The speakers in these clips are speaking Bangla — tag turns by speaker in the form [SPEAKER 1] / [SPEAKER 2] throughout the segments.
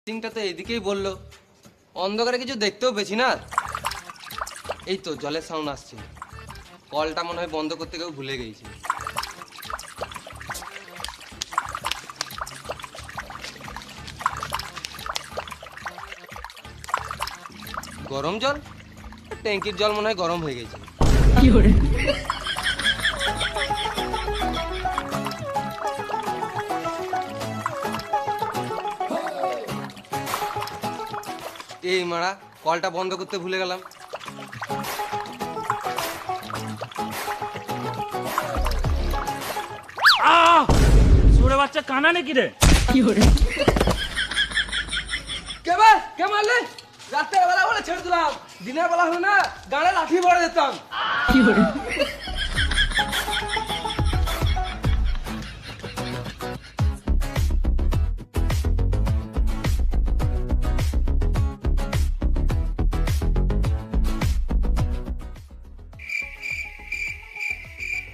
[SPEAKER 1] সিংটা তো এদিকেই বললো, অন্ধকারে কিছু দেখতেও পেছি না। এই তো জলের সাউন্ড আসছে, কলটা মনে হয় বন্ধ করতে কেউ ভুলে গেছে। গরম জল, ট্যাঙ্কির জল মনে হয় গরম হয়ে গেছে। এই মারা, কলটা বন্ধ করতে ভুলে গেলাম।
[SPEAKER 2] সুরে বাচ্চা কানা নাকি রে?
[SPEAKER 1] কে মারলে? রাতের বেলা বলে ছেড়ে দিলাম, দিনের বেলা হলে না গানে লাঠি ভরে দিতাম।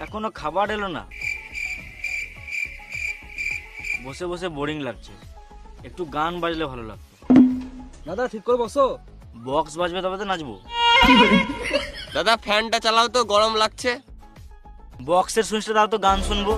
[SPEAKER 2] এখনো খাবার এলো না, বসে বসে বোরিং লাগছে। একটু গান বাজলে ভালো লাগতো।
[SPEAKER 3] দাদা ঠিক করে বসো।
[SPEAKER 2] বক্স বাজবে তবে তো নাচবো।
[SPEAKER 1] দাদা ফ্যানটা চালাও তো, গরম লাগছে।
[SPEAKER 2] বক্সের সুইচটা দাও তো, গান শুনবো।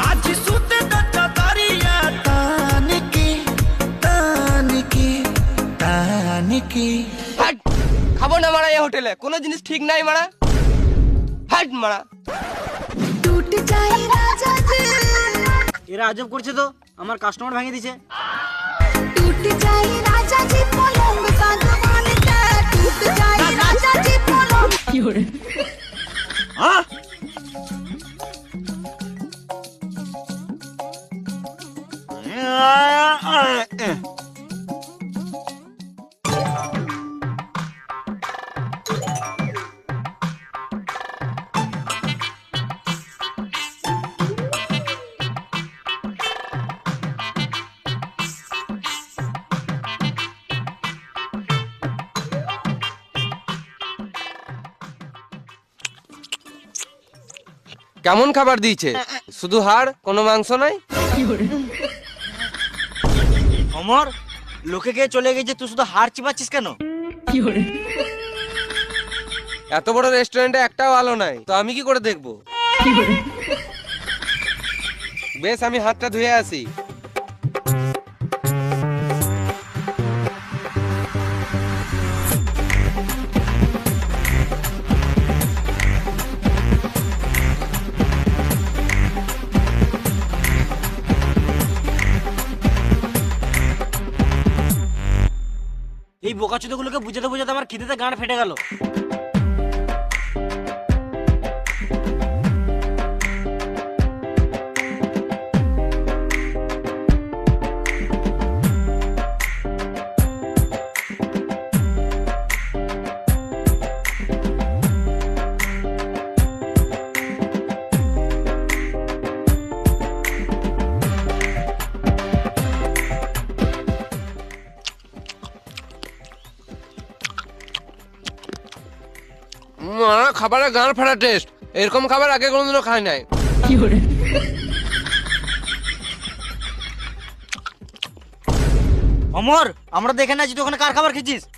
[SPEAKER 4] आज सुते दत्ता तारिया तानिकी तानिकी तानिकी
[SPEAKER 1] হাট! খাবো না মারা এই হোটেলে, কোনো জিনিস ঠিক নাই মারা। হাট মারা।
[SPEAKER 5] टूट जाए राजा जी,
[SPEAKER 2] এরা আজব করছে তো, আমার কাস্টমার ভেঙে দিছে।
[SPEAKER 5] टूट जाए राजा जी पलंग सागवान का, टूट जाए राजा जी पलंग।
[SPEAKER 2] হ্যাঁ,
[SPEAKER 1] কেমন খাবার দিয়েছে? শুধু হাড়, কোনো মাংস নাই?
[SPEAKER 2] অমর, লোকে কে চলে গেছে, তুই শুধু হার চিবাচ্ছিস কেন?
[SPEAKER 1] এত বড় রেস্টুরেন্টে একটাও আলো নাই, তো আমি কি করে দেখবো? বেশ, আমি হাতটা ধুয়ে আসি।
[SPEAKER 2] এই বোকাচোদাগুলোকে বুঝাতে বুঝাতে আমার খিদেতে গাঁট ফেটে গেল।
[SPEAKER 1] মারা, খাবারের গান ফাটা টেস্ট, এরকম খাবার আগে কোনোদিনও খাই নাই।
[SPEAKER 2] অমর, আমরা দেখে না যে তুই ওখানে কার খাবার খেয়েছিস।